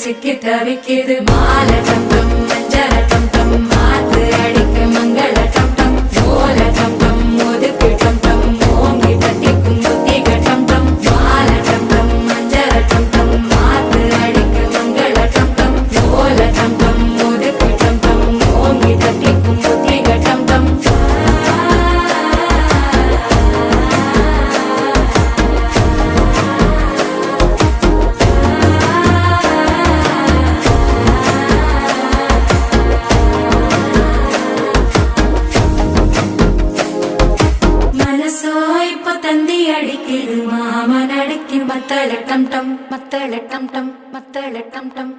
சிக்கி தவிக்குது மால டம் டம் மஞ்சள டம் டம் மாத்து அடிக்க மங்கள டம் டம் ஓல டம் டம் ஒதுக்கு டம் டம் ஓங்கி தட்டிக்கும் புத்திக டம் டம் மால டம் டம் மஞ்சள டம் டம் மாத்து அடிக்க மங்கள டம் டம் ஓல டம் டம் ஒதுக்கு டம் டம் ஓங்கி தட்டிக்கும் புத்திக டம் டம் தந்தி அடிக்குது மாமன் அடிக்கு மத்தள டம் டம் மத்தள டம் டம் மத்தள டம் டம்